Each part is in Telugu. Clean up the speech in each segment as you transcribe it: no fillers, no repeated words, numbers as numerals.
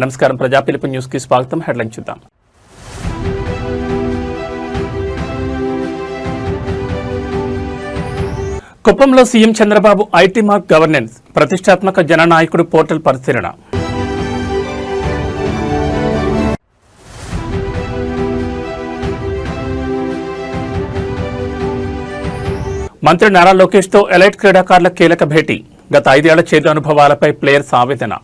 నమస్కారం ప్రజాపిలుపు న్యూస్ కి స్వాగతం. హెడ్లైన్ చూద్దాం. కుప్పంలో CM Chandrababu IT mark governance ప్రతిష్టాత్మక జననాయకుడు పోర్టల్ పరిశీలన. మంత్రి నారా లోకేష్ తో ఎలైట్ క్రీడాకారుల కీలక భేటీ. గత 5 ఏళ్ల చేదు అనుభవాలపై ప్లేయర్స్ ఆవేదన.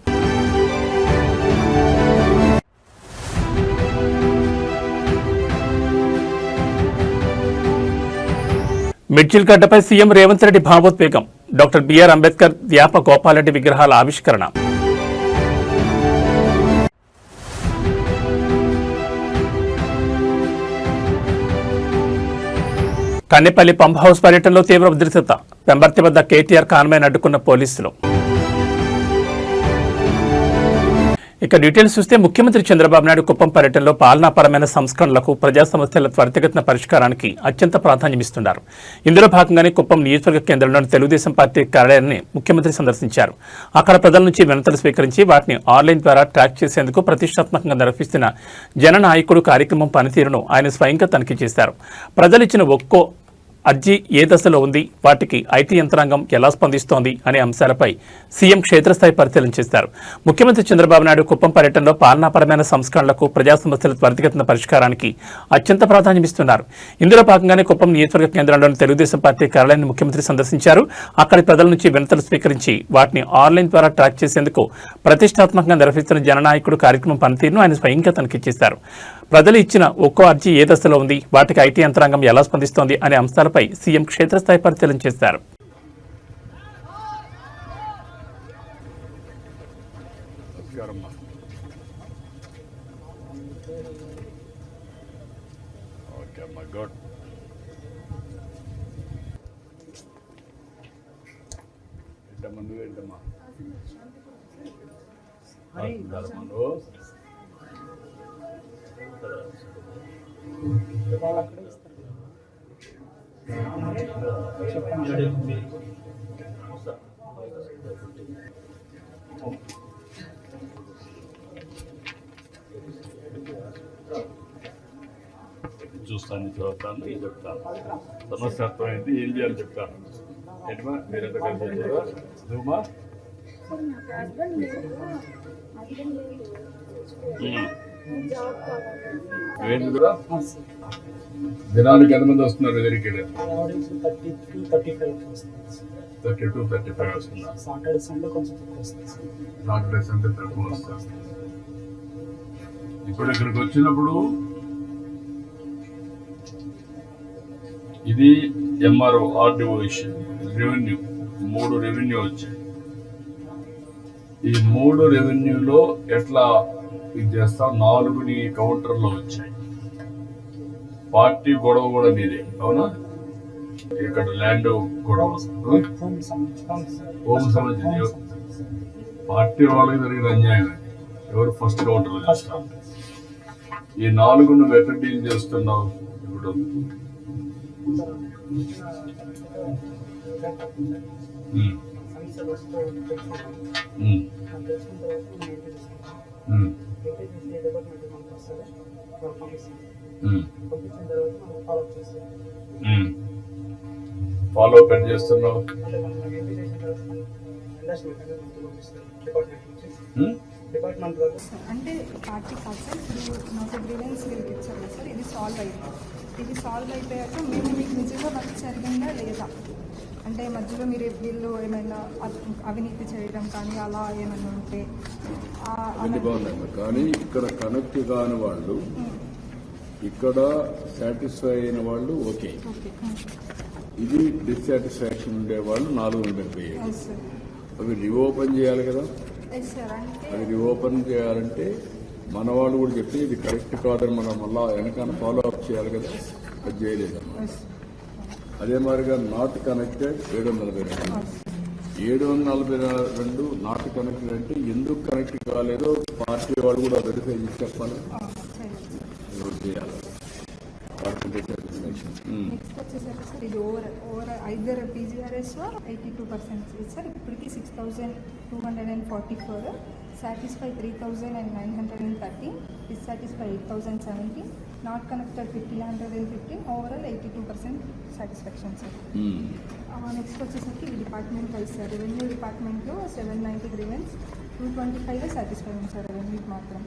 మిడ్జిల్ గడ్డపై సీఎం రేవంత్ రెడ్డి భావోద్వేగం. డాక్టర్ బిఆర్ అంబేద్కర్, వ్యాప గోపాలరెడ్డి విగ్రహాల ఆవిష్కరణ. కన్నెపల్లి పంప్ హౌస్ పర్యటనలో తీవ్ర ఉద్రిక్తత. పెంబర్తి వద్ద కేటీఆర్ కాన్వాయ్ను అడ్డుకున్న పోలీసులు. ఇక డీటెయిల్స్ చూస్తే ముఖ్యమంత్రి చంద్రబాబు నాయుడు కుప్పం పర్యటనలో పాలనాపరమైన సంస్కరణలకు, ప్రజా సమస్యల త్వరితగతిన పరిష్కారానికి అత్యంత ప్రాధాన్యమిస్తున్నారు. ఇందులో భాగంగానే కుప్పం నియోజకవర్గ కేంద్రంలోని తెలుగుదేశం పార్టీ కార్యాలయాన్ని ముఖ్యమంత్రి సందర్శించారు. అక్కడ ప్రజల నుంచి వినతులు స్వీకరించి వాటిని ఆన్లైన్ ద్వారా ట్రాక్ చేసేందుకు ప్రతిష్టాత్మకంగా నిర్వహిస్తున్న జననాయకుడు కార్యక్రమం పనితీరును ఆయన స్వయంగా తనిఖీ చేశారు. ప్రజలిచ్చిన ఒక్కో అర్జీ ఏ దశలో ఉంది, వాటికి ఐటీ యంత్రాంగం ఎలా స్పందిస్తోంది అనే అంశాలపై సీఎం క్షేత్రస్థాయి పరిశీలన చేశారు. ముఖ్యమంత్రి చంద్రబాబు నాయుడు కుప్పం పర్యటనలో పాలనాపరమైన సంస్కరణలకు, ప్రజా సమస్యల త్వరితగతిన పరిష్కారానికి అత్యంత ప్రాధాన్యమిస్తున్నారు. ఇందులో భాగంగానే కుప్పం నియోజకవర్గ కేంద్రంలోని తెలుగుదేశం పార్టీ కార్యాలయాన్ని ముఖ్యమంత్రి సందర్శించారు. అక్కడి ప్రజల నుంచి వినతులు స్వీకరించి వాటిని ఆన్లైన్ ద్వారా ట్రాక్ చేసేందుకు ప్రతిష్టాత్మకంగా నిర్వహిస్తున్న జననాయకుడు కార్యక్రమం పనితీరును ఆయన స్వయంగా తనిఖీ చేశారు. ప్రజలు ఇచ్చిన ఒక్కో అర్జీ ఏ దశలో ఉంది, వాటికి ఐటీ యంత్రాంగం ఎలా స్పందిస్తోంది అనే అంశాలపై సీఎం క్షేత్రస్థాయి పరిశీలన చేశారు. చూస్తాను, చదువుతాను, చెప్తాను. సమస్య అర్థమైంది, ఏం చేయాలి చెప్తాను. ఏంటమ్మా మీరెంత కలిసి దినానికి ఎంతమంది వస్తున్నారు? దగ్గరికి 32-35 వస్తున్నారు. సాటర్డే సండే తక్కువ వస్తారు. ఇప్పుడు ఇక్కడికి వచ్చినప్పుడు ఇది MRO, RDO issue, revenue, 3 revenue వచ్చాయి. ఈ 3 రెవెన్యూలో ఎట్లా ఇది చేస్తాం? 4 కౌంటర్లో వచ్చాయి. పార్టీ గొడవ కూడా నీదే, అవునా? ఇక్కడ ల్యాండ్ గొడవ, హోమ్ సంబంధించి పార్టీ వాళ్ళకి జరిగిన అన్యాయం. ఎవరు ఫస్ట్ కౌంటర్లో చేస్తారు? ఈ 4 నువ్వు ఎక్కడ డీల్ చేస్తున్నావు? ఇప్పుడు ఫాలో అప్ చేస్తున్నావు. అంటే పార్టీ కాదు సార్, ఇప్పుడు నాకు గ్రీవెన్స్ వీళ్ళకి ఇచ్చారు సార్, ఇది సాల్వ్ అయింది. ఇది సాల్వ్ అయిపోయాక మేము మీకు నిజంగా వర్క్ జరిగిందా లేదా, అంటే మధ్యలో మీరు వీళ్ళు ఏమైనా అవినీతి చేయడం కానీ అలా ఏమైనా ఉంటే కానీ ఇక్కడ కనెక్ట్ కాని వాళ్ళు, ఇక్కడ సాటిస్ఫై అయిన వాళ్ళు ఓకే, ఇది డిస్సాటిస్ఫాక్షన్ ఉండే వాళ్ళు 480. అవి రీఓపెన్ చేయాలి కదా. అది రీఓపెన్ చేయాలంటే మన వాళ్ళు కూడా చెప్తే ఇది కరెక్ట్ కాదని మనం మళ్ళా వెనకాల ఫాలో అప్ చేయాలి కదా. అది చేయలేదమ్మా. అదే మాదిరిగా నాట్ కనెక్టెడ్ 742 నాట్ కనెక్టెడ్ అంటే ఎందుకు కనెక్ట్ కాలేదో పార్టీ వాళ్ళు కూడా వెరిఫై చేసి చెప్పాలి, చేయాలి. నెక్స్ట్ వచ్చేసరికి సార్ ఇది ఓవర్ ఐదర్ పీజీఆర్ఎస్ 82% సార్. ఇప్పటికి 6244 satisfied 3,930, dissatisfied 8,070, not connected 1,515, overall 82% satisfaction, sir. Next వచ్చేసరికి ఈ డిపార్ట్మెంట్ వైజ్ సార్, రెవెన్యూ డిపార్ట్మెంట్లో 790 గ్రీవెన్స్, 225 సాటిస్ఫై ఉంది సార్ రెవెన్యూకి మాత్రం.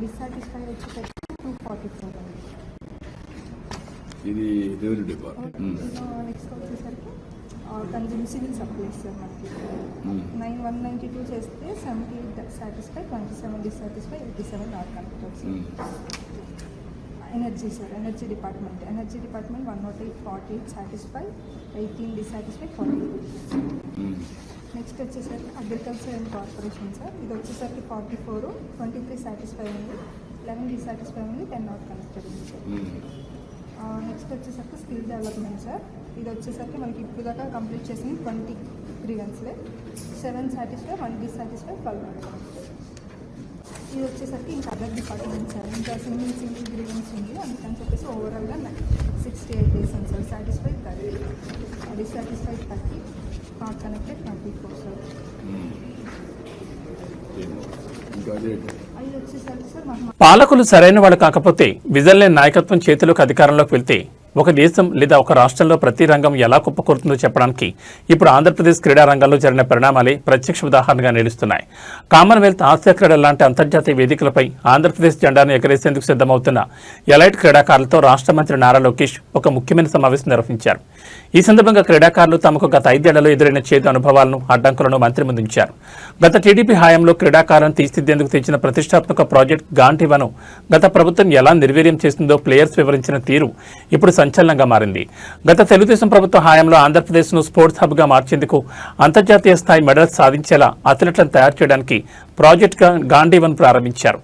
డిస్సాటిస్ఫై వచ్చేసరికి 244 అండి. ఇది రెవెన్యూ డిపార్ట్మెంట్. నెక్స్ట్ వచ్చేసరికి కన్జ్యూమ్ సివిల్ సప్లైస్ సార్ మనకి 192 చేస్తే 78 satisfy, 27 dissatisfy, 87 not connected sir. Energy sir, energy department 108 48 satisfy, 18 dissatisfy, 42. Next వచ్చేసరికి అగ్రికల్చర్ అండ్ కార్పొరేషన్ సార్, ఇది వచ్చేసరికి 44, 23 సాటిస్ఫై ఉంది, 11 డిస్సాటిస్ఫై ఉంది, 10 నాట్ కనెక్టెడ్ ఉంది సార్. నెక్స్ట్ వచ్చేసరికి స్కిల్ డెవలప్మెంట్ సార్, ఇది వచ్చేసరికి మనకి ఇప్పుడు దాకా కంప్లీట్ చేసింది 20 గ్రీవెన్స్లే, 7 సాటిస్ఫై, 1 డిస్సాటిస్ఫై, 12 నాట్ కనెక్టెడ్. ఇది వచ్చేసరికి ఇంకా అదర్ డిపార్ట్మెంట్ సార్, ఇంకా సింగిల్ గ్రీవెన్స్ ఉంది, అందుకని చెప్పేసి ఓవరాల్గా 68 డేస్ ఉంది sir. Satisfied 30, dissatisfied 30, not connected 24 sir. ఇంకా అదే అది వచ్చేసరికి సార్ మాకు పాలకులు సరైన వాళ్ళు కాకపోతే విజన్ లేని నాయకత్వం చేతిలోకి అధికారంలోకి వెళ్తే ఒక దేశం లేదా ఒక రాష్ట్రంలో ప్రతి రంగం ఎలా కుప్పకూరుతుందో చెప్పడానికి ఇప్పుడు ఆంధ్రప్రదేశ్ క్రీడా రంగంలో జరిగిన పరిణామాలే ప్రత్యక్ష ఉదాహరణగా నిలుస్తున్నాయి. కామన్వెల్త్, ఆసియా క్రీడల లాంటి అంతర్జాతీయ వేదికలపై ఆంధ్రప్రదేశ్ జెండాను ఎగరేసేందుకు సిద్ధమవుతున్న ఎలైట్ క్రీడాకారులతో రాష్ట్ర మంత్రి నారా లోకేష్ ఒక ముఖ్యమైన సమావేశం నిర్వహించారు. ఈ సందర్భంగా క్రీడాకారులు తమకు గత 5 ఏళ్లలో ఎదురైన చేదు అనుభవాలను, అడ్డంకులను మంత్రి ముందుంచారు. గత టీడీపీ హయాంలో క్రీడాకారులను తీర్చిదిద్దేందుకు తెచ్చిన ప్రతిష్టాత్మక ప్రాజెక్ట్ గాంధీవను గత ప్రభుత్వం ఎలా నిర్వీర్యం చేసిందో ప్లేయర్స్ వివరించిన తీరు ఇప్పుడు సంచలనంగా మారింది. గత తెలుగుదేశం ప్రభుత్వ హయాంలో ఆంధ్రప్రదేశ్ను స్పోర్ట్స్ హబ్గా మార్చేందుకు అంతర్జాతీయ స్థాయి మెడల్స్ సాధించేలా అథ్లెట్లను తయారు చేయడానికి ప్రాజెక్ట్గా గాంధీవన్ ప్రారంభించారు.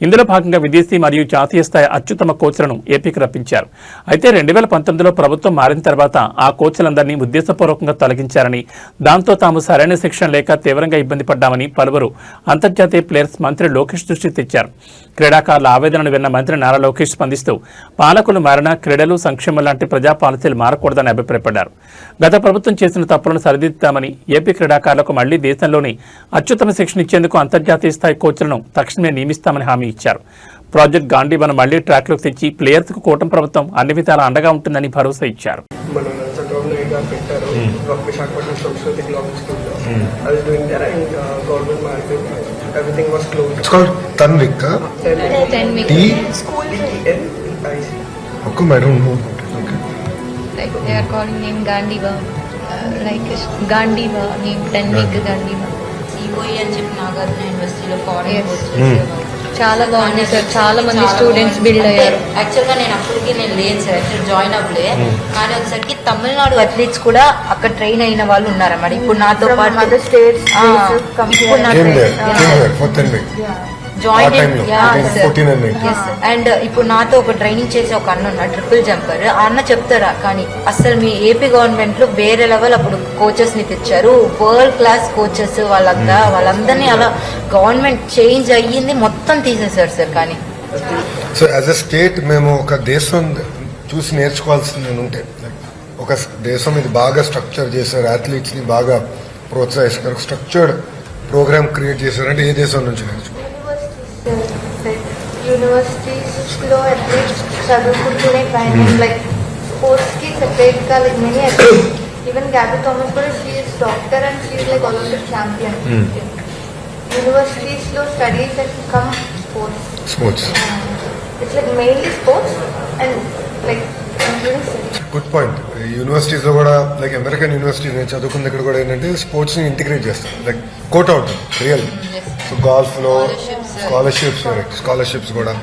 ఇందులో భాగంగా విదేశీ మరియు జాతీయ స్థాయి అత్యుత్తమ కోచ్లను ఏపీకి రప్పించారు. అయితే 2019లో ప్రభుత్వం మారిన తర్వాత ఆ కోచ్లందరినీ ఉద్దేశపూర్వకంగా తొలగించారని, దాంతో తాము సరైన శిక్షణ లేక తీవ్రంగా ఇబ్బంది పడ్డామని పలువురు అంతర్జాతీయ ప్లేయర్స్ మంత్రి లోకేష్ దృష్టికి తెచ్చారు. క్రీడాకారుల ఆవేదనను విన్న మంత్రి నారా లోకేష్ స్పందిస్తూ పాలకులు మారినా క్రీడలు, సంక్షేమం లాంటి ప్రజా పాలసీలు మారకూడదని అభిప్రాయపడ్డారు. గత ప్రభుత్వం చేసిన తప్పులను సరిదిద్దుతామని, ఏపీ క్రీడాకారులకు మళ్లీ దేశంలోని అత్యుత్తమ శిక్షణ ఇచ్చేందుకు అంతర్జాతీయ స్థాయి కోచ్లను తక్షణమే నియమిస్తామని హామీ ఇచ్చారు. ప్రాజెక్ట్ గాంధీవన్ మళ్లీ ట్రాక్లోకి తెచ్చి ప్లేయర్స్కు కూటమి ప్రభుత్వం అన్ని విధాలా అండగా ఉంటుందని భరోసా ఇచ్చారు. మన చంద్రబాబు నాయుడు గారు పెట్టారు విశాఖపట్నం సంస్కృతి గ్లోబల్ స్కూల్లో. అది doing their and government market everything was closed. It's called Tanvik. T. How come I don't know? Okay. Like they are calling name Gandiva, like Gandiva name 10 week Gandiva. COE అని చెప్పి నాగార్జున యూనివర్సిటీలో ఫారెన్ కోర్స్ చాలా బాగుంది సార్, చాలా మంది స్టూడెంట్స్ బిల్డ్ అయ్యారు. యాక్చువల్గా నేను అప్పటికి నేను లేను సార్, యాక్చువల్ జాయిన్ అవ్వలే. కానీ వచ్చేసరికి తమిళనాడు అథ్లీట్స్ కూడా అక్కడ ట్రైన్ అయిన వాళ్ళు ఉన్నారన్నమాట. ఇప్పుడు నాతో పాటు ఇప్పుడు Came here for 10 weeks. Join time లో, 14 and 18. అండ్ ఇప్పుడు నాతో ఒక ట్రైనింగ్ చేసే ఒక అన్న ఉన్నా, ట్రిపుల్ జంపర్. ఆ అన్న చెప్తారా, కానీ అసలు మీ ఏపీ గవర్నమెంట్ లో వేరే లెవెల్ అప్పుడు కోచెస్ ని తెచ్చారు, వరల్డ్ క్లాస్ కోచెస్. వాళ్ళందరినీ అలా గవర్నమెంట్ చేంజ్ అయ్యింది, మొత్తం తీసేశారు సార్. కానీ సో యాజ్ అ స్టేట్ మేము ఒక దేశం చూసి నేర్చుకోవాల్సింది ఉంటే, ఒక దేశం ఇది బాగా స్ట్రక్చర్ చేశారు, అథ్లీట్స్ ని బాగా ప్రోత్సహిస్తారు, స్ట్రక్చర్డ్ ప్రోగ్రామ్ క్రియేట్ చేశారంటే ఏ దేశం నుంచి నేర్చుకోవాలి? యూనివర్సిటీస్ లో అట్లీస్ట్ చదువుకుంటూనే కానీ లైక్ స్పోర్ట్స్ కి సెపరేట్ గా like many even Gabby Thomas కూడా she is doctor and she is like Olympic champion. Universities లో studies and come sports it's like mainly sports and like good point. Universities లో కూడా లైక్ అమెరికన్ యూనివర్సిటీస్ నేను చదువుకున్న దగ్గర కూడా ఏంటంటే స్పోర్ట్స్ ని ఇంటిగ్రేట్ చేస్తారు, like quote out real. So golf లో స్కాలర్షిప్స్ కూడా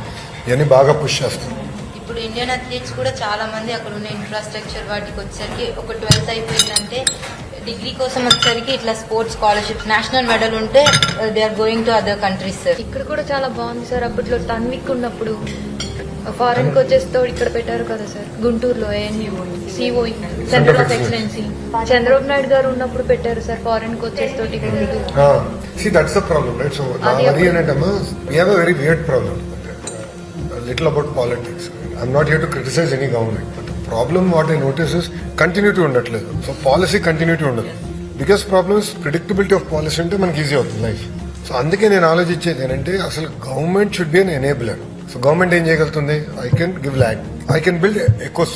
ఇవన్నీ బాగా పుష్ చేస్తారు. ఇప్పుడు ఇండియన్ అథ్లీట్స్ కూడా చాలా మంది అక్కడ ఉన్న ఇన్ఫ్రాస్ట్రక్చర్ వాటికి వచ్చేసరికి ఒక 12th అయిపోయిందంటే డిగ్రీ కోసం వచ్చేసరికి ఇట్లా స్పోర్ట్స్ స్కాలర్షిప్స్, నేషనల్ మెడల్ ఉంటే they are going to other countries sir. ఇక్కడ కూడా చాలా బాగుంది సార్. అప్పట్లో టన్విక్ ఉన్నప్పుడు ఫారెన్ కోచెస్ తో ఇక్కడ పెట్టారు కదా సార్, గుంటూరులో ANU COE centre of excellency. Chandrababu Naidu గారు ఉన్నప్పుడు పెట్టారు సార్ ఫారెన్ కోచెస్ తోటి Guntur. See, that's the problem, right? So, we have a very weird problem. A little about politics. I'm not here to criticize any government, but the problem what I notice is continuity undatledu. So, policy continuity undadu. Biggest problem is predictability of policy ante manaki easy avuthundi life. So అందుకే నేను ఆలోచించేది ఏంటంటే అసలు government should be an enabler. So government ఏం చేయగలుగుతుంది? I can give land, I can build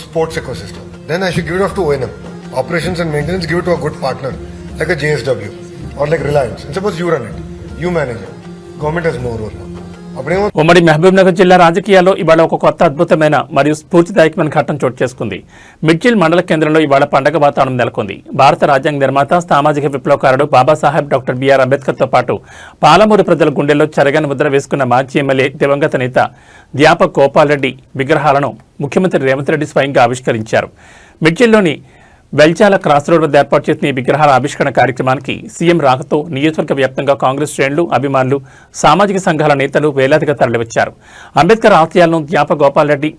sports ecosystem, then I should give it off to ONM, operations and maintenance, give it to a good partner like a JSW or like Reliance, and suppose you run it, you manage it, government has no role. ఉమ్మడి మహబూబ్ నగర్ జిల్లా రాజకీయాల్లో ఇవాళ ఒక కొత్త అద్భుతమైన మరియు స్ఫూర్తిదాయకమైన ఘట్టం చోటు చేసుకుంది. మిడ్జిల్ మండల కేంద్రంలో ఇవాళ పండగ వాతావరణం నెలకొంది. భారత రాజ్యాంగ నిర్మాత, సామాజిక విప్లవకారుడు బాబాసాహెబ్ డాక్టర్ బిఆర్ అంబేద్కర్ తో పాటు పాలమూరు ప్రజల గుండెల్లో చెరగని ముద్ర వేసుకున్న మాజీ ఎమ్మెల్యే దివంగత నేత ద్యాప గోపాల్ రెడ్డి విగ్రహాలను ముఖ్యమంత్రి రేవంత్ రెడ్డి స్వయంగా ఆవిష్కరించారు. మిడ్జిల్లోని వెల్చాల క్రాస్ రోడ్ వద్ద ఏర్పాటు చేసిన ఈ విగ్రహాల ఆవిష్కరణ కార్యక్రమానికి సీఎం రాకతో నియోజకవర్గ వ్యాప్తంగా కాంగ్రెస్ శ్రేణులు, అభిమానులు, సామాజిక సంఘాల నేతలు వేలాదిగా తరలివచ్చారు. అంబేద్కర్ ఆశయాలను ద్యాప గోపాల్ రెడ్డి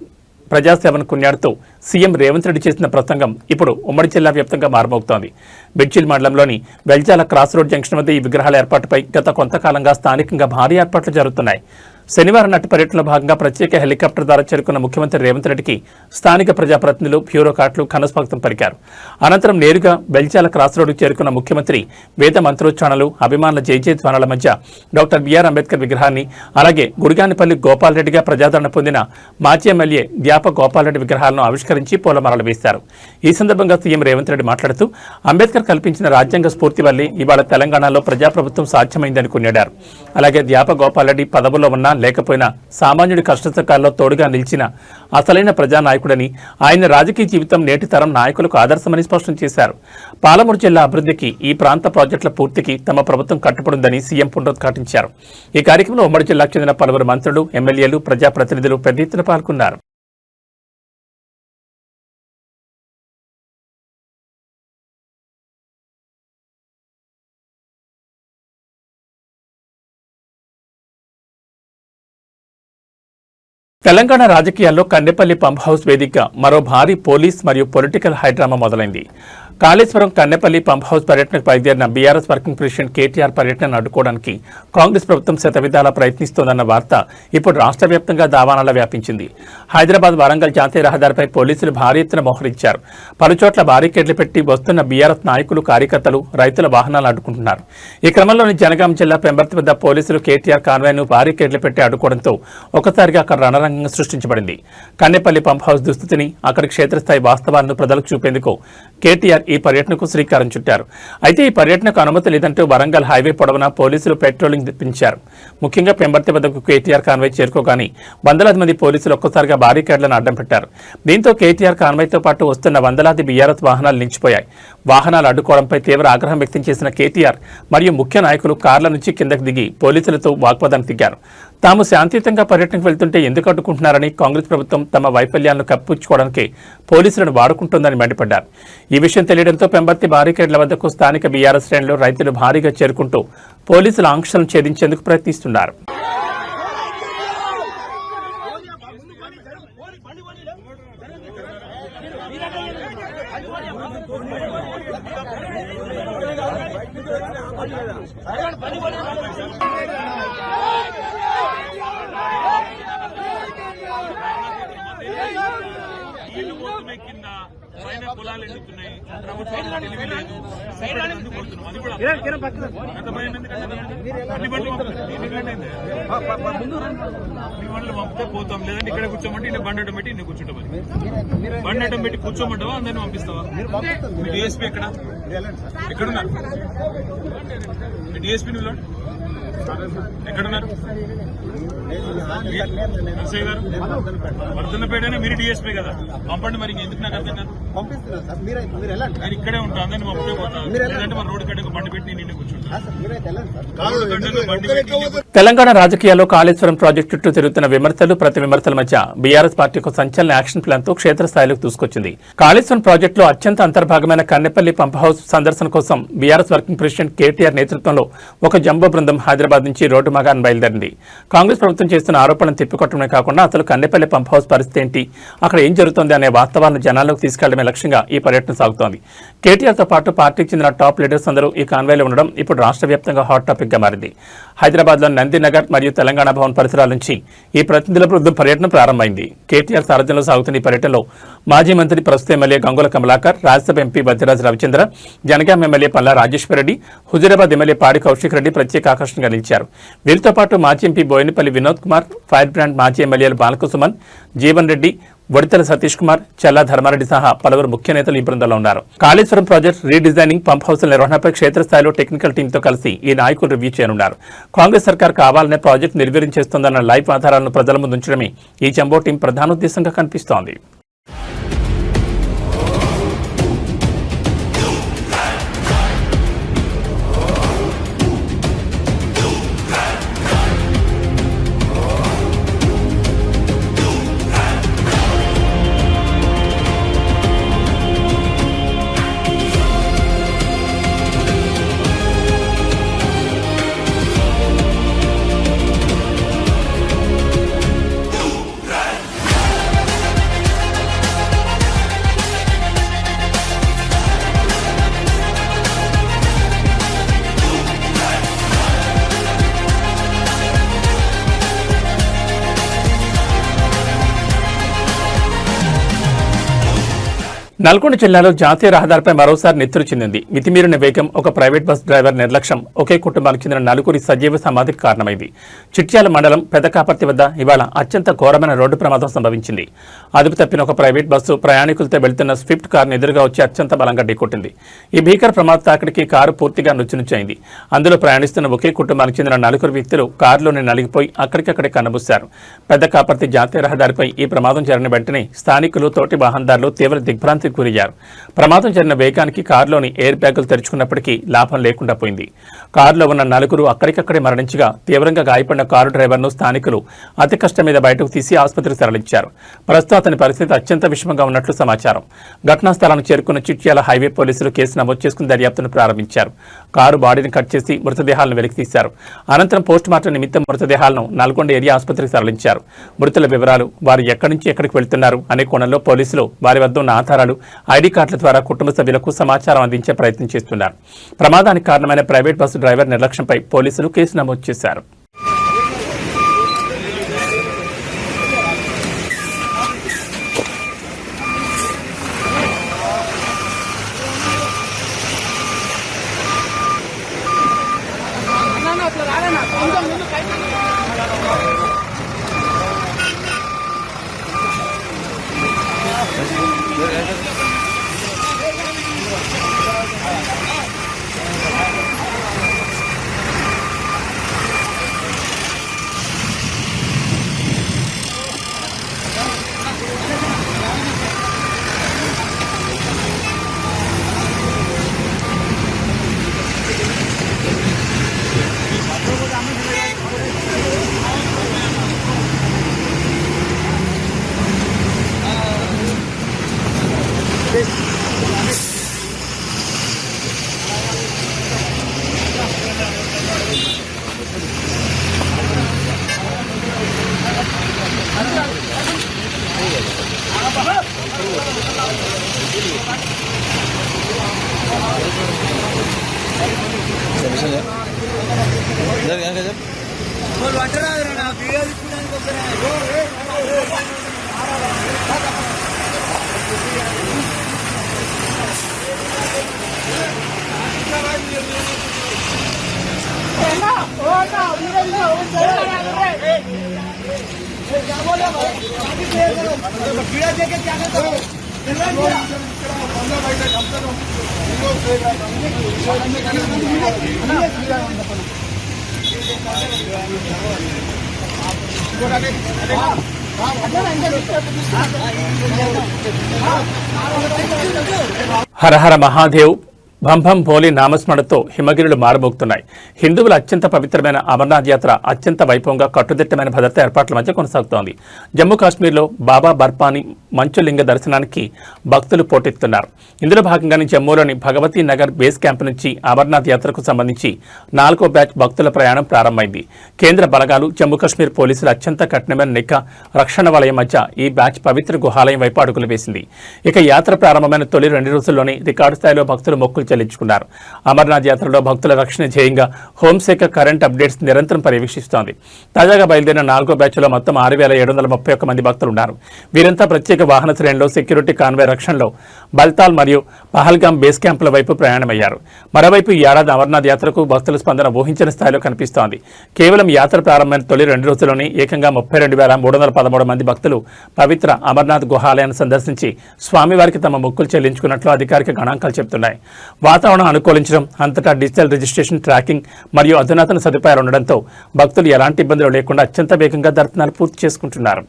ప్రజాసేవను కొనియాడుతూ సీఎం రేవంత్ రెడ్డి చేసిన ప్రసంగం ఇప్పుడు ఉమ్మడి జిల్లా వ్యాప్తంగా మారుమోగుతోంది. బిడ్జిల్ మండలంలోని వెల్చాల క్రాస్ రోడ్ జంక్షన్ వద్ద ఈ విగ్రహాల ఏర్పాటుపై గత కొంతకాలంగా స్థానికంగా భారీ ఏర్పాట్లు జరుగుతున్నాయి. శనివారం నాటి పర్యటనలో భాగంగా ప్రత్యేక హెలికాప్టర్ ద్వారా చేరుకున్న ముఖ్యమంత్రి రేవంత్ రెడ్డికి స్థానిక ప్రజాప్రతినిధులు, బ్యూరోక్రాట్లు ఘనస్వాగతం పలికారు. అనంతరం నేరుగా వెల్చాల క్రాస్ రోడ్డుకు చేరుకున్న ముఖ్యమంత్రి వేద మంత్రోచ్చారణలు, అభిమానుల జయజయధ్వానాల మధ్య డాక్టర్ బిఆర్ అంబేద్కర్ విగ్రహాన్ని, అలాగే గుడిగానిపల్లి గోపాల్ రెడ్డిగా ప్రజాదరణ పొందిన మాజీ ఎమ్మెల్యే ద్యాప గోపాల్ రెడ్డి విగ్రహాలను ఆవిష్కరించి పూలమాలలు వేశారు. ఈ సందర్భంగా సీఎం రేవంత్ రెడ్డి మాట్లాడుతూ అంబేద్కర్ కల్పించిన రాజ్యాంగ స్ఫూర్తి వల్లే ఇవాళ తెలంగాణలో ప్రజాప్రభుత్వం సాధ్యమైందని కొనియాడారు. అలాగే ద్యాప గోపాల్ రెడ్డి పదవుల్లో ఉన్న లేకపోయినా సామాన్యుడి కష్టసుఖాల్లో తోడుగా నిలిచిన అసలైన ప్రజానాయకుడని, ఆయన రాజకీయ జీవితం నేటి తరం నాయకులకు ఆదర్శమని స్పష్టం చేశారు. పాలమూరు జిల్లా అభివృద్ధికి, ఈ ప్రాంత ప్రాజెక్టుల పూర్తికి తమ ప్రభుత్వం కట్టుబడిందని సీఎం పునరుద్ఘాటించారు. ఈ కార్యక్రమంలో ఉమ్మడి జిల్లాకు చెందిన పలువురు మంత్రులు, ఎమ్మెల్యేలు, ప్రజాప్రతినిధులు పెద్ద ఎత్తున పాల్గొన్నారు. తెలంగాణ రాజకీయాల్లో కన్నెపల్లి పంప్ హౌస్ వేదికగా మరో భారీ పోలీస్ మరియు పొలిటికల్ హైడ్రామా మొదలైంది. కాళేశ్వరం కన్నెపల్లి పంప్ హౌస్ పర్యటనకు బయలుదేరిన బీఆర్ఎస్ వర్కింగ్ ప్రెసిడెంట్ కేటీఆర్ పర్యటనను అడ్డుకోవడానికి కాంగ్రెస్ ప్రభుత్వం శతవిధాలా ప్రయత్నిస్తోందన్న వార్త ఇప్పుడు రాష్ట్ర వ్యాప్తంగా దావానాలా వ్యాపించింది. హైదరాబాద్, వరంగల్ జాతీయ రహదారిపై పోలీసులు భారీ ఎత్తున మోహరించారు. పలుచోట్ల బారికేడ్లు పెట్టి వస్తున్న బీఆర్ఎస్ నాయకులు, కార్యకర్తలు, రైతుల వాహనాలు అడ్డుకుంటున్నారు. ఈ క్రమంలోని జనగాం జిల్లా పెంబర్తి వద్ద పోలీసులు కేటీఆర్ కాన్వాయ్ను బారికేడ్లు పెట్టి అడ్డుకోవడంతో ఒకసారిగా అక్కడ రణరంగం సృష్టించబడింది. కన్నెపల్లి పంప్ హౌస్ దుస్థితిని, అక్కడి క్షేత్రస్థాయి వాస్తవాలను ప్రజలకు చూపేందుకు కేటీఆర్ ఈ పర్యటనకు శ్రీకారం చుట్టారు. అయితే ఈ పర్యటనకు అనుమతి లేదంటూ వరంగల్ హైవే పొడవునా పోలీసులు పెట్రోలింగ్ పెంచారు. ముఖ్యంగా పెంబర్తి వద్దకు కేటీఆర్ కాన్వాయ్ చేరుకోగానే వందలాది మంది పోలీసులు ఒక్కసారిగా బారికేడ్లను అడ్డం పెట్టారు. దీంతో కేటీఆర్ కాన్వాయ్తో పాటు వస్తున్న వందలాది బీఆర్ఎస్ వాహనాలు నిలిచిపోయాయి. వాహనాలు అడ్డుకోవడంపై తీవ్ర ఆగ్రహం వ్యక్తం చేసిన కేటీఆర్ మరియు ముఖ్య నాయకులు కార్ల నుంచి కిందకు దిగి పోలీసులతో వాగ్వాదానికి దిగారు. తాము శాంతియుతంగా పర్యటనకు వెళ్తుంటే ఎందుకు అడ్డుకుంటున్నారని, కాంగ్రెస్ ప్రభుత్వం తమ వైఫల్యాలను కప్పిపుచ్చుకోవడానికి పోలీసులను వాడుకుంటోందని మండిపడ్డారు. ఈ విషయం తెలియడంతో పెంబర్తి బారికేడ్ల వద్దకు స్థానిక బీఆర్ఎస్ శ్రేణులు, రైతులు భారీగా చేరుకుంటూ పోలీసుల ఆంక్షలను ఛేదించేందుకు ప్రయత్నిస్తున్నారు. పోతాం లేదంటే ఇక్కడ కూర్చోమంటే ఇక్కడ బండి అడ్డం పెట్టి ఇన్ని కూర్చుంటామని బండి అడ్డం పెట్టి కూర్చోమంటావా అందరిని పంపిస్తావా? మీ డిఎస్పీ ఎక్కడున్నారు? మీ డిఎస్పీ నువ్వు ఎక్కడున్నారు? నర్సయ్య గారు వర్ధన్నపేటనే మీరు డిఎస్పీ కదా, పంపండి. మరి ఎందుకు నాకు అర్థం కాదు. నేను ఇక్కడే ఉంటాను, అందరినీ పంపితే పోతాను. లేదంటే మన రోడ్డు కట్టకు బండి పెట్టి నేను కూర్చుంటాను. తెలంగాణ రాజకీయాల్లో కాళేశ్వరం ప్రాజెక్టు చుట్టూ తిరుగుతున్న విమర్శలు, ప్రతి విమర్శల మధ్య బీఆర్ఎస్ పార్టీకు సంచలన యాక్షన్ ప్లాన్ తో క్షేత్రస్థాయిలోకి దూసుకొచ్చింది. కాళేశ్వరం ప్రాజెక్టులో అత్యంత అంతర్భాగమైన కన్నెపల్లి పంప్ హౌస్ సందర్శన కోసం బీఆర్ఎస్ వర్కింగ్ ప్రెసిడెంట్ కేటీఆర్ నేతృత్వంలో ఒక జంబో బృందం హైదరాబాద్ నుంచి రోడ్డు మార్గాన్ని బయలుదేరింది. కాంగ్రెస్ ప్రభుత్వం చేస్తున్న ఆరోపణలను తిప్పికొట్టడమే కాకుండా అసలు కన్నెపల్లి పంప్ హౌస్ పరిస్థితి ఏంటి, అక్కడ ఏం జరుగుతోంది అనే వాస్తవాలను జనాల్లోకి తీసుకెళ్లడమే లక్ష్యంగా ఈ పర్యటన సాగుతోంది. కేటీఆర్తో పాటు పార్టీకి చెందిన టాప్ లీడర్స్ అందరూ ఈ కాన్వాయ్లో ఉండడం ఇప్పుడు రాష్ట్ర వ్యాప్తంగా హాట్ టాపిక్ గా మారింది. హైదరాబాద్లోని నందినగర్ మరియు తెలంగాణ భవన్ పరిసరాల నుంచి ఈ ప్రతినిధుల బృందం పర్యటన ప్రారంభమైంది. కేటీఆర్ సారథ్యంలో సాగుతున్న ఈ పర్యటనలో మాజీ మంత్రి, ప్రస్తుత MLA Gangula Kamalakar, Rajya Sabha MP Baddiraju Ravichandra, Jangaon MLA Palla Rajeshwar Reddy, Huzurabad MLA Padi Kaushik Reddy ప్రత్యేక ఆకర్షణగా తరలించారు. వీరితో పాటు మాజీ MP Boinapally Vinod Kumar, fire brand మాజీ ఎమ్మెల్యేలు బాలకుసుమన్, జీవన్ రెడ్డి, వడితల సతీష్ కుమార్, చల్లా ధర్మారెడ్డి సహా పలువురు ముఖ్య నేతలు ఈ బృందంలో ఉన్నారు. కాళేశ్వరం ప్రాజెక్ట్ రీడిజైనింగ్, పంప్ హౌస్ల నిర్వహణపై క్షేత్రస్థాయిలో టెక్నికల్ టీంతో కలిసి ఈ నాయకులు రివ్యూ చేయనున్నారు. కాంగ్రెస్ సర్కార్ కావాలనే ప్రాజెక్టు నిర్వీర్యం చేస్తోందన్న లైవ్ ఆధారాలను ప్రజల ముందు ఉంచడమే ఈ జంబో టీం ప్రధానోద్దేశంగా కనిపిస్తోంది. నల్గొండ జిల్లాలో జాతీయ రహదారిపై మరోసారి నెత్తురు చెందింది. మితిమీరిన వేగం, ఒక ప్రైవేట్ బస్ డ్రైవర్ నిర్లక్ష్యం ఒకే కుటుంబానికి చెందిన నలుగురి సజీవ సమాధికి కారణమైంది. చిట్యాల మండలం పెదకాపర్తి వద్ద ఇవాళ అత్యంత ఘోరమైన రోడ్డు ప్రమాదం సంభవించింది. అదుపు తప్పిన ఒక ప్రైవేట్ బస్సు ప్రయాణికులతో వెళ్తున్న స్విఫ్ట్ కారును ఎదురుగా వచ్చి అత్యంత బలంగా ఢీకొట్టింది. ఈ భీకర ప్రమాద తాకిడికి కారు పూర్తిగా నుచ్చునుచ్చైంది. అందులో ప్రయాణిస్తున్న ఒకే కుటుంబానికి చెందిన నలుగురు వ్యక్తులు కారులోనే నలిగిపోయి అక్కడికక్కడే కన్నబూశారు. పెదకాపర్తి జాతీయ రహదారిపై ఈ ప్రమాదం జరిగిన వెంటనే స్థానికులు, తోటి వాహనదారులు తీవ్ర దిగ్భ్రాంతి గురయ్యారు. ప్రమాదం జరిగిన వేగానికి కారులోని ఎయిర్ బ్యాగులు తెరుచుకున్నప్పటికీ లాభం లేకుండా పోయింది. కారులో ఉన్న నలుగురు అక్కడికక్కడే మరణించగా తీవ్రంగా గాయపడిన కారు డ్రైవర్ను స్థానికులు అతి కష్టం మీద బయటకు తీసి ఆసుపత్రికి తరలించారు. ప్రస్తుతం అతని పరిస్థితి అత్యంత విషమంగా ఉన్నట్లు సమాచారం. ఘటనా స్థలానికి చేరుకున్న చిట్యాల హైవే పోలీసులు కేసు నమోదు చేసుకుని దర్యాప్తును ప్రారంభించారు. కారు బాడీని కట్ చేసి మృతదేహాలను వెలికితీశారు. అనంతరం పోస్టుమార్టం నిమిత్తం మృతదేహాలను నల్గొండ ఏరియా ఆసుపత్రికి తరలించారు. మృతుల వివరాలు, వారు ఎక్కడి నుంచి ఎక్కడికి వెళ్తున్నారు అనే కోణంలో పోలీసులు వారి వద్ద ఉన్న ఆధారాలు, ఐడి కార్డుల ద్వారా కుటుంబ సభ్యులకు సమాచారం అందించే ప్రయత్నం చేస్తున్నారు. ప్రమాదానికి కారణమైన ప్రైవేట్ బస్సు డ్రైవర్ నిర్లక్ష్యంపై పోలీసులు కేసు నమోదు చేశారు. హర హర మహాదేవ్, భం భం భోలే నామస్మరణతో హిమగిరులు మారుమోగుతున్నాయి. హిందువుల అత్యంత పవిత్రమైన అమర్నాథ్ యాత్ర అత్యంత వైభవంగా కట్టుదిట్టమైన భద్రతా ఏర్పాట్ల మధ్య కొనసాగుతోంది. జమ్మూ కాశ్మీర్లో బాబా బర్పాని మంచులింగ దర్శనానికి భక్తులు పోటెత్తున్నారు. ఇందులో భాగంగానే జమ్మూలోని భగవతీ నగర్ బేస్ క్యాంప్ నుంచి అమర్నాథ్ యాత్రకు సంబంధించి 4వ బ్యాచ్ భక్తుల ప్రయాణం ప్రారంభమైంది. కేంద్ర బలగాలు, జమ్మూ కాశ్మీర్ పోలీసుల అత్యంత కఠినమైన నిఘా, రక్షణ వలయం మధ్య ఈ బ్యాచ్ పవిత్ర గుహాలయం వైపు అడుగులు వేసింది. ఇక యాత్ర ప్రారంభమైన తొలి 2 రోజుల్లోనే రికార్డు స్థాయిలో భక్తులు మొక్కులు మొక్కులు చెల్లించుకున్నారు. అమర్నాథ్ యాత్రలో భక్తుల రక్షణ ధ్యేయంగా హోంశాఖ కరెంట్ అప్డేట్స్ నిరంతరం పర్యవేక్షిస్తోంది. తాజాగా బయలుదేరిన 4వ బ్యాచ్లో మొత్తం 6,731 మంది భక్తులు ఉన్నారు. వీరంతా ప్రత్యేక వాహన శ్రేణిలో సెక్యూరిటీ కాన్వాయ్ రక్షణలో బల్తాల్ మరియు పహల్గాం బేస్ క్యాంపుల వైపు ప్రయాణమయ్యారు. మరోవైపు ఈ ఏడాది అమర్నాథ్ యాత్రకు భక్తుల స్పందన ఊహించిన స్థాయిలో కనిపిస్తోంది. కేవలం యాత్ర ప్రారంభమైన తొలి 2 రోజుల్లోనే ఏకంగా 32,313 మంది భక్తులు పవిత్ర అమర్నాథ్ గుహాలయాన్ని సందర్శించి స్వామివారికి తమ మొక్కులు చెల్లించుకున్నట్లు అధికారిక గణాంకాలు చెబుతున్నాయి. వాతావరణం అనుకూలించడం, అంతటా డిజిటల్ రిజిస్ట్రేషన్, ట్రాకింగ్ మరియు అధునాతన సదుపాయాలు ఉండడంతో భక్తులు ఎలాంటి ఇబ్బందులు లేకుండా అత్యంత వేగంగా దర్శనాలు పూర్తి చేసుకుంటున్నారు.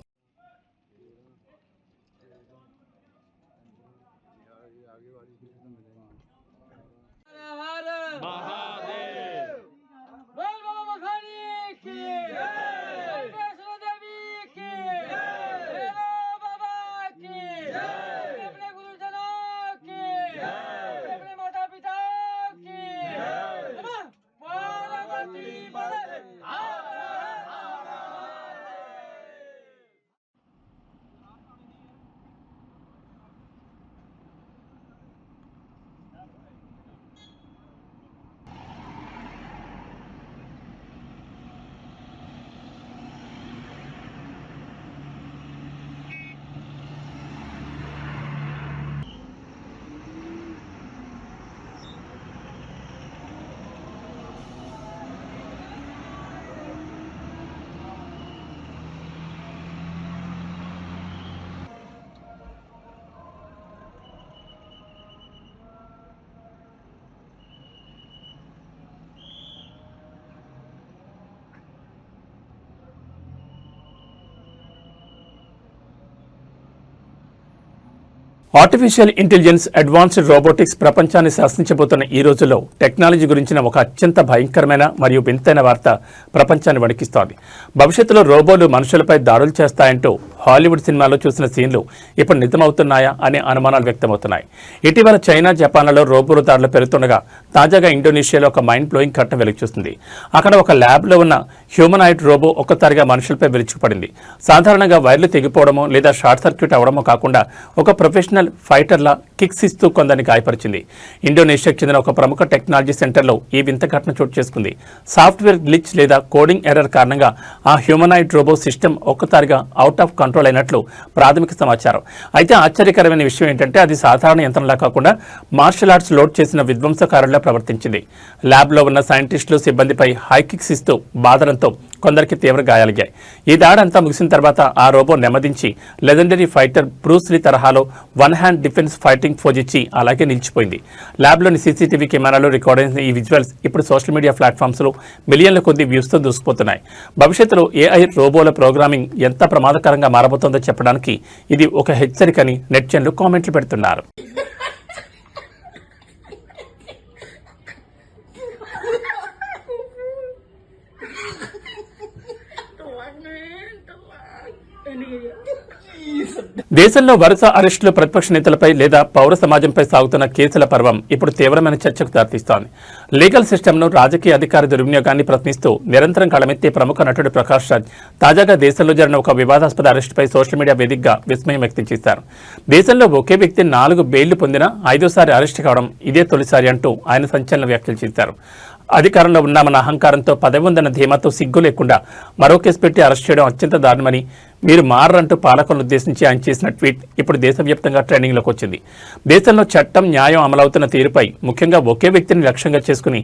ఆర్టిఫిషియల్ ఇంటెలిజెన్స్, అడ్వాన్స్డ్ రోబోటిక్స్ ప్రపంచాన్ని శాసించబోతున్న ఈ రోజుల్లో టెక్నాలజీ గురించిన ఒక అత్యంత భయంకరమైన మరియు వింతైన వార్త ప్రపంచాన్ని వణికిస్తోంది. భవిష్యత్తులో రోబోలు మనుషులపై దాడులు చేస్తాయంటూ హాలీవుడ్ సినిమాలో చూసిన సీన్లు ఇప్పుడు నిజమవుతున్నాయా అనే అనుమానాలు వ్యక్తమవుతున్నాయి. ఇటీవల చైనా, జపాన్లలో రోబోల దాడులు పెరుగుతుండగా తాజాగా ఇండోనేషియాలో ఒక మైండ్ బ్లోయింగ్ ఘటన వెలుగుచూస్తుంది. అక్కడ ఒక ల్యాబ్లో ఉన్న హ్యూమనాయిడ్ రోబో ఒక్కసారిగా మనుషులపై విరుచుకుపడింది. సాధారణంగా వైర్లు తెగిపోవడమో లేదా షార్ట్ సర్క్యూట్ అవడమో కాకుండా ఒక ప్రొఫెషనల్ ఫైటర్ల కిక్స్ ఇస్తూ కొందరిని గాయపరిచింది. ఇండోనేషియాకు చెందిన ఒక ప్రముఖ టెక్నాలజీ సెంటర్లో ఈ వింత ఘటన చోటు చేసుకుంది. సాఫ్ట్వేర్ గ్లిచ్ లేదా కోడింగ్ ఎర్రర్ కారణంగా ఆ హ్యూమనాయిడ్ రోబో సిస్టమ్ ఒక్కసారిగా అవుట్ ఆఫ్ కంట్రోల్ అయినట్లు ప్రాథమిక సమాచారం. అయితే ఆశ్చర్యకరమైన విషయం ఏంటంటే అది సాధారణ యంత్రంలా కాకుండా మార్షల్ ఆర్ట్స్ లోడ్ చేసిన విధ్వంసకారులా ప్రవర్తించింది. ల్యాబ్లో ఉన్న సైంటిస్టులు సిబ్బందిపై హై కిక్స్ ఇస్తూ బాధడంతో కొందరికి తీవ్ర గాయాలయ్యాయి. ఈ దాడంతా ముగిసిన తర్వాత ఆ రోబో నెమ్మదించి లెజెండరీ ఫైటర్ బ్రూస్ లీ తరహాలో one hand defence fighting pose ఇచ్చి అలాగే నిలిచిపోయింది. ల్యాబ్లోని సీసీటీవీ కెమెరాలో రికార్డ్ అయిన ఈ విజువల్స్ ఇప్పుడు సోషల్ మీడియా ప్లాట్ఫామ్స్లో మిలియన్ల కొద్ది వ్యూస్తో దూసుకుపోతున్నాయి. భవిష్యత్తులో ఏఐ రోబోల ప్రోగ్రామింగ్ ఎంత ప్రమాదకరంగా మారబోతోందో చెప్పడానికి ఇది ఒక హెచ్చరికని నెటిజన్లు కామెంట్లు పెడుతున్నారు. దేశంలో వరుస అరెస్టులు ప్రతిపక్ష నేతలపై లేదా పౌర సమాజంపై సాగుతున్న కేసుల పర్వం ఇప్పుడు తీవ్రమైన చర్చకు దారితీస్తోంది. లీగల్ సిస్టమ్ను రాజకీయ అధికార దుర్వినియోగాన్ని ప్రశ్నిస్తూ నిరంతరం కళమెత్తే ప్రముఖ నటుడు ప్రకాష్ రాజ్ తాజాగా దేశంలో జరిగిన ఒక వివాదాస్పద అరెస్టుపై సోషల్ మీడియా వేదికగా విస్మయం వ్యక్తం చేశారు. దేశంలో ఒకే వ్యక్తి 4 బెయిళ్లు పొందిన 5వసారి అరెస్టు కావడం ఇదే తొలిసారి అంటూ ఆయన సంచలన వ్యాఖ్యలు చేశారు. అధికారంలో ఉన్నామన్న అహంకారంతో పదవి ఉందన్న ధీమాతో సిగ్గు లేకుండా మరో కేసు పెట్టి అరెస్ట్ చేయడం అత్యంత దారుణమని, మీరు మారంటూ పాలకులను ఉద్దేశించి ఆయన చేసిన ట్వీట్ ఇప్పుడు దేశవ్యాప్తంగా ట్రెండింగ్లోకి వచ్చింది. దేశంలో చట్టం, న్యాయం అమలవుతున్న తీరుపై, ముఖ్యంగా ఒకే వ్యక్తిని లక్ష్యంగా చేసుకుని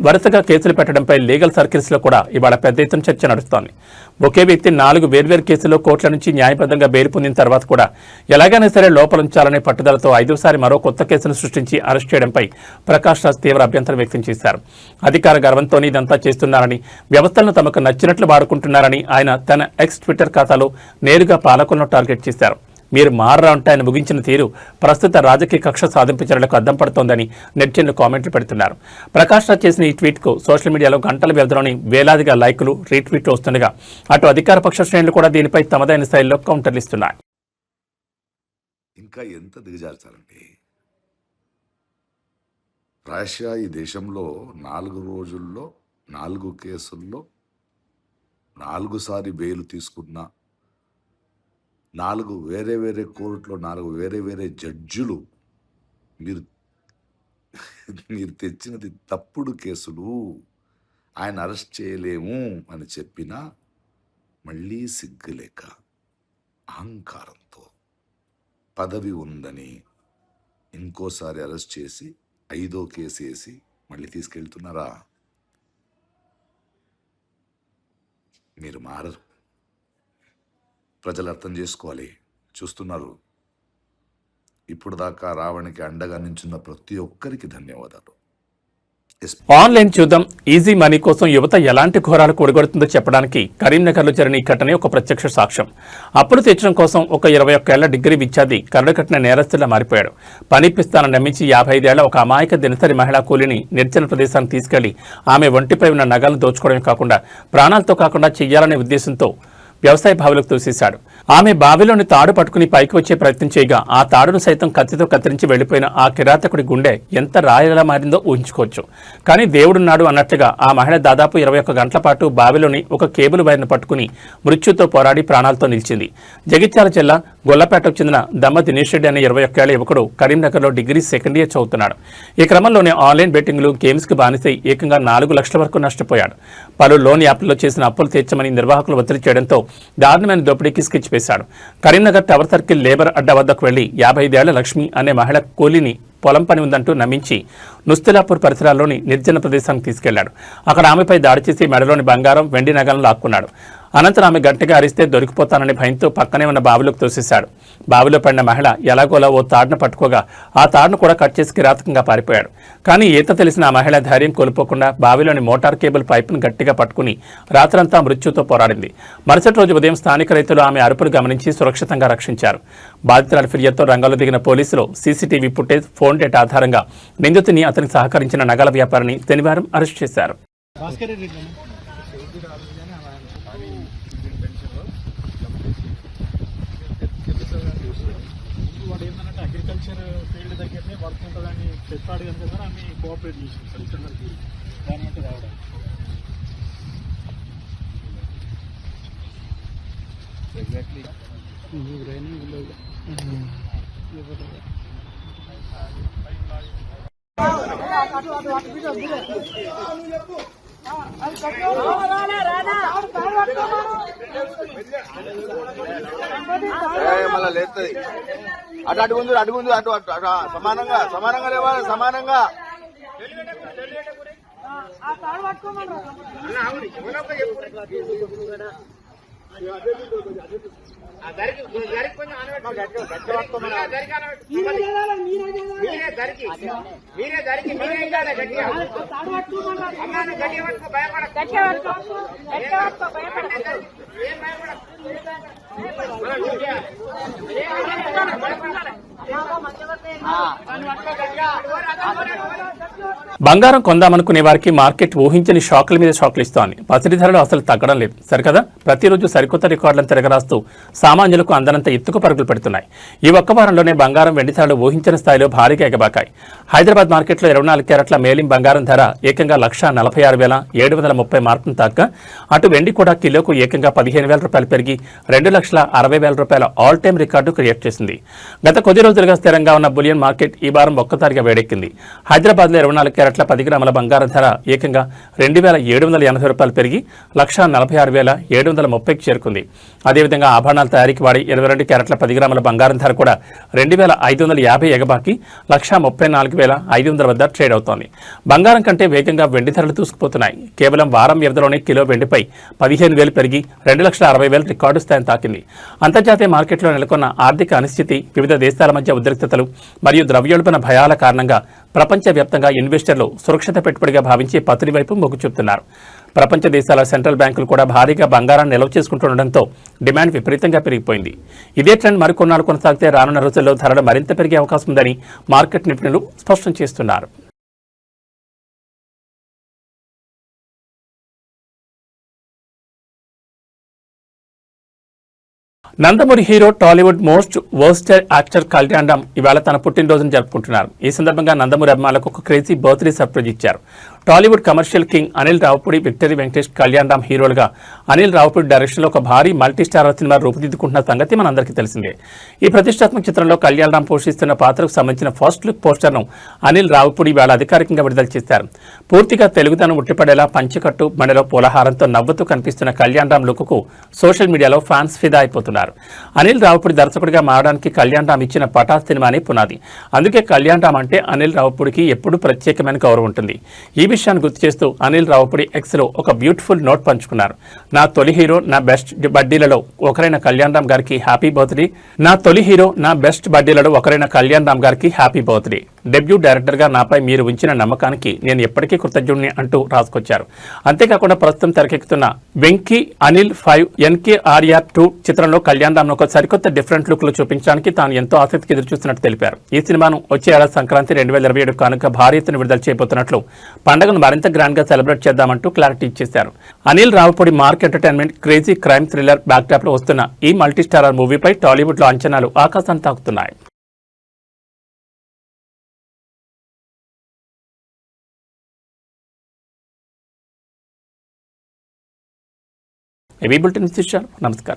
వరుసగా కేసులు పెట్టడంపై లీగల్ సర్కిల్స్లో కూడా ఇవాళ పెద్ద ఎత్తున చర్చ నడుస్తోంది. ఒకే వ్యక్తి 4 వేర్వేరు కేసుల్లో కోర్టుల నుంచి న్యాయబద్ధంగా బెయిల్ పొందిన తర్వాత కూడా ఎలాగైనా సరే లోపలుంచాలనే పట్టుదలతో 5వసారి మరో కొత్త కేసును సృష్టించి అరెస్ట్ చేయడంపై ప్రకాష్ రాజ్ తీవ్ర అభ్యంతరం వ్యక్తం చేశారు. అధికార గర్వంతోనే ఇదంతా చేస్తున్నారని, వ్యవస్థలను తమకు నచ్చినట్లు వాడుకుంటున్నారని ఆయన తన ఎక్స్ ట్విట్టర్ ఖాతాలో నేరుగా పాలకులను టార్గెట్ చేశారు. మీరు మారరా అంటే ఆయన ముగించిన తీరు ప్రస్తుత రాజకీయ కక్ష సాధింపు చర్యలకు అద్దం పడుతోందని నెటిజన్లు కామెంట్లు పెడుతున్నారు. ప్రకాష్ రాజ్ చేసిన ఈ ట్వీట్కు సోషల్ మీడియాలో గంటల వ్యవధిలోని వేలాదిగా లైకులు, రీట్వీట్లు వస్తుండగా అటు అధికార పక్ష శ్రేణులు కూడా దీనిపై తమదైన శైలిలో కౌంటర్లు ఇస్తున్నాయి. ఇంకా ఎంత దిగజార్చాలండి? ప్రాయశः ఈ దేశంలో 4 రోజుల్లో 4 కేసుల్లో 4సారి బెయిల్ తీసుకున్న 4 వేరే వేరే కోర్టులో 4 వేరే వేరే జడ్జిలు మీరు మీరు తెచ్చినది తప్పుడు కేసులు, ఆయన అరెస్ట్ చేయలేము అని చెప్పినా మళ్ళీ సిగ్గులేక అహంకారంతో పదవి ఉందని ఇంకోసారి అరెస్ట్ చేసి 5వ కేసు వేసి మళ్ళీ తీసుకెళ్తున్నారా? మీరు మారరు. ప్రజలు అర్థం చేసుకోవాలి, చూస్తున్నారు. ఇప్పుడు దాకా రావణికి అండగా నించున్న ప్రతి ఒక్కరికి ధన్యవాదాలు. ఆన్లైన్ చూద్దాం. ఈజీ మనీ కోసం యువత ఎలాంటి ఘోరాలు కూడగొడుతుందో చెప్పడానికి కరీంనగర్లో జరిగిన ఈ ఘటనే ఒక ప్రత్యక్ష సాక్ష్యం. అప్పులు తీర్చడం కోసం ఒక 21 ఏళ్ల డిగ్రీ విద్యార్థి కరడుకట్టిన నేరస్తులా మారిపోయాడు. పనిపిస్తానని నమ్మించి 55 ఏళ్ల ఒక అమాయక దినసరి మహిళా కూలిని నిర్జన ప్రదేశానికి తీసుకెళ్లి ఆమె ఒంటిపై ఉన్న నగలను దోచుకోవడమే కాకుండా ప్రాణాలతో కాకుండా చెయ్యాలనే ఉద్దేశంతో వ్యవసాయ బావిలోకి తోసేశాడు. ఆమె బావిలోని తాడు పట్టుకుని పైకి వచ్చే ప్రయత్నం చేయగా ఆ తాడును సైతం కత్తితో కత్తిరించి వెళ్లిపోయిన ఆ కిరాతకుడి గుండె ఎంత రాయలా మారిందో ఊహించుకోవచ్చు. కానీ దేవుడున్నాడు అన్నట్లుగా ఆ మహిళ దాదాపు 21 గంటల పాటు బావిలోని ఒక కేబుల్ వైర్ను పట్టుకుని మృత్యుతో పోరాడి ప్రాణాలతో నిలిచింది. జగిత్యాల జిల్లా గొల్లపేటకు చెందిన దమ్మ దినేష్ రెడ్డి అనే 21 ఏళ్ల యువకుడు కరీంనగర్లో డిగ్రీ సెకండ్ ఇయర్ చదువుతున్నాడు. ఈ క్రమంలోనే ఆన్లైన్ బెట్టింగ్లు, గేమ్స్కి బానిసై ఏకంగా 4 లక్షల వరకు నష్టపోయాడు. పలు లోన్ యాప్లలో చేసిన అప్పులు తీర్చమని నిర్వాహకులు ఒత్తిడి చేయడంతో దారుణమైన దోపిడీకి స్కెచ్ వేశాడు. కరీంనగర్ టవర్ సర్కిల్ లేబర్ అడ్డా వద్దకు వెళ్లి 55 ఏళ్ల లక్ష్మి అనే మహిళ కూలీని పొలం పని ఉందంటూ నమ్మించి నుస్తలాపూర్ పరిసరాల్లోని నిర్జన ప్రదేశానికి తీసుకెళ్లాడు. అక్కడ ఆమెపై దాడి చేసి మెడలోని బంగారం, వెండి నగలను లాక్కున్నాడు. అనంతరం ఆమె గట్టిగా అరిస్తే దొరికిపోతానని భయంతో పక్కనే ఉన్న బావిలోకి తోసేశాడు. బావిలో పడిన మహిళ ఎలాగోలా ఓ తాడును పట్టుకోగా ఆ తాడును కూడా కట్ చేసి కిరాతకంగా పారిపోయాడు. కానీ ఈత తెలిసిన ఆ మహిళ ధైర్యం కోల్పోకుండా బావిలోని మోటార్ కేబుల్ పైపును గట్టిగా పట్టుకుని రాత్రంతా మృత్యుతో పోరాడింది. మరుసటి రోజు ఉదయం స్థానిక రైతులు ఆమె అరుపులు గమనించి సురక్షితంగా రక్షించారు. బాధితురాలి ఫిర్యాదుతో రంగంలో దిగిన పోలీసులు సీసీటీవీ ఫుటేజ్, ఫోన్ డేటా ఆధారంగా నిందితుని, అతనికి సహకరించిన నగల వ్యాపారిని శనివారం అరెస్ట్ చేశారు. అగ్రికల్చర్ ఫీల్డ్ దగ్గరనే వర్క్ ఉంటుందని చెప్పాడు కనుక సార్ ఆమె కోఆపరేట్ చేసింది సార్ ఇక్కడికి దాని అంటే రావడం. ఎగ్జాక్ట్లీ మళ్ళా లేస్తుంది. అటు ముందు అటు సమానంగా లేవాలి, సమానంగా. బంగారం కొందామనుకునే వారికి మార్కెట్ ఊహించని షాకుల మీద షాకులు ఇస్తోంది. పసిడి ధరలు అసలు తగ్గడం లేదు సరికదా. ప్రతిరోజు సరికొత్త రికార్డులను తిరగరాస్తూ సామాన్యులకు అందనంత ఎత్తుకు పరుగులు పెడుతున్నాయి. ఈ ఒక్క వారంలోనే బంగారం, వెండి ధరలు ఊహించని స్థాయిలో భారీగా ఎగబాకాయి. హైదరాబాద్ మార్కెట్లో 24 క్యారెట్ల మేలిం బంగారం ధర ఏకంగా 1,46,730 మార్కును తాక్క అటు వెండి కూడా కిలోకు ఏకంగా 15,000 రూపాయలు పెరిగి 2,60,000 రూపాయల ఆల్ టైమ్ రికార్డు క్రియేట్ చేసింది. గత కొద్ది రోజులుగా స్థిరంగా ఉన్న బులియన్ మార్కెట్ ఈ వారం ఒక్కసారిగా వేడెక్కింది. హైదరాబాద్లో 24 క్యారెట్ల 10 గ్రాముల బంగారం ధర ఏకంగా 2,780 రూపాయలు పెరిగి 1,46,730కి చేరుకుంది. అదేవిధంగా ఆభరణాల తయారీకి వాడి 22 క్యారెట్ల 10 గ్రాముల బంగారం ధర కూడా 2,550 ఎగబాకి 1,34,500 వద్ద ట్రేడ్ అవుతోంది. బంగారం కంటే వేగంగా వెండి ధరలు దూసుకుపోతున్నాయి. కేవలం వారం వ్యవధిలోనే కిలో వెండిపై 15,000 పెరిగి 2,60,000 రికార్డు స్థాయిని తాకింది. అంతర్జాతీయ మార్కెట్లో నెలకొన్న ఆర్థిక అనిశ్చితి, వివిధ దేశాల మధ్య ఉద్రిక్తతలు మరియు ద్రవ్యోల్బణ భయాల కారణంగా ప్రపంచవ్యాప్తంగా ఇన్వెస్టర్లు సురక్షిత పెట్టుబడిగా భావించి పత్రి వైపు మొగ్గు చూపుతున్నారు. ప్రపంచ దేశాల సెంట్రల్ బ్యాంకులు కూడా భారీగా బంగారాన్ని నిల్వ చేసుకుంటుండటంతో డిమాండ్ విపరీతంగా పెరిగిపోయింది. ఇదే ట్రెండ్ మరికొన్నాళ్ళు కొనసాగితే రానున్న రోజుల్లో ధరలు మరింత పెరిగే అవకాశం ఉందని మార్కెట్ నిపుణులు స్పష్టం చేస్తున్నారు. Nandamuri hero Tollywood most versatile actor Kalyan Ram ఇవాళ తన పుట్టినరోజును జరుపుకుంటున్నారు. ఈ సందర్భంగా నందమూరి అభిమానులకు ఒక క్రేజీ బర్త్డే సర్ప్రైజ్ ఇచ్చారు. Tollywood commercial king Anil Ravipudi, Victory Venkatesh, Kalyan Ram హీరోలుగా అనిల్ రావుపూడి డైరెక్షన్లో ఒక భారీ మల్టీ స్టారర్ సినిమా రూపుదిద్దుకుంటున్న సంగతి మనందరికీ తెలిసిందే. ఈ ప్రతిష్టాత్మక చిత్రంలో కళ్యాణ్ రామ్ పోషిస్తున్న పాత్రకు సంబంధించిన ఫస్ట్ లుక్ పోస్టర్ను అనిల్ రావుపూడి వేళ అధికారికంగా విడుదల చేశారు. పూర్తిగా తెలుగుదనం ఉట్టిపడేలా పంచెకట్టు, మెడలో పూలహారంతో నవ్వుతూ కనిపిస్తున్న కళ్యాణ్ రామ్ లుక్కు సోషల్ మీడియాలో ఫ్యాన్స్ ఫిదా అయిపోతున్నారు. అనిల్ రావుపూడి దర్శకుడిగా మారడానికి కళ్యాణ్ రామ్ ఇచ్చిన పటాస్ సినిమానే పునాది. అందుకే కళ్యాణ్ రామ్ అంటే అనిల్ రావుపూడికి ఎప్పుడూ ప్రత్యేకమైన గౌరవం ఉంటుంది. ఈ విషయాన్ని గుర్తు చేస్తూ అనిల్ రావుపూడి ఎక్స్లో ఒక బ్యూటిఫుల్ నోట్ పంచుకున్నారు. నా తొలి హీరో, నా బెస్ట్ బడ్డీలలో ఒకరైన కళ్యాణ్ రామ్ గారికి హ్యాపీ బర్త్డే. నా తొలి హీరో, నా బెస్ట్ బడ్డీలలో ఒకరైన కళ్యాణ్ రామ్ గారికి హ్యాపీ బర్త్డే. డెబ్యూ డైరెక్టర్గా నాపై మీరు ఉంచిన నమ్మకానికి నేను ఎప్పటికీ కృతజ్ఞుడిని అంటూ రాసుకొచ్చారు. అంతేకాకుండా ప్రస్తుతం తెరకెక్కుతున్న వెంకీ అనిల్ 5 NKRR 2 చిత్రంలో కళ్యాణ్ రామ్ ఒక సరికొత్త డిఫరెంట్ లుక్ లో చూపించడానికి తాను ఎంతో ఆసక్తికి ఎదురుచూస్తున్నట్టు తెలిపారు. ఈ సినిమాను వచ్చే ఏడాది సంక్రాంతి 2027 కానుక భారీ ఎత్తున విడుదల చేయబోతున్నట్లు, పండుగను మరింత గ్రాండ్ గా సెలబ్రేట్ చేద్దామంటూ క్లారిటీ ఇచ్చేశారు. Anil Ravipudi mark entertainment crazy crime thriller backdrop లో వస్తున్న ఈ మల్టీ స్టారర్ మూవీపై టాలీవుడ్ లో అంచనాలు ఆకాశాన్ని తాకుతున్నాయి. ఏబీ బులెటిన్ చూశారు. నమస్కారం.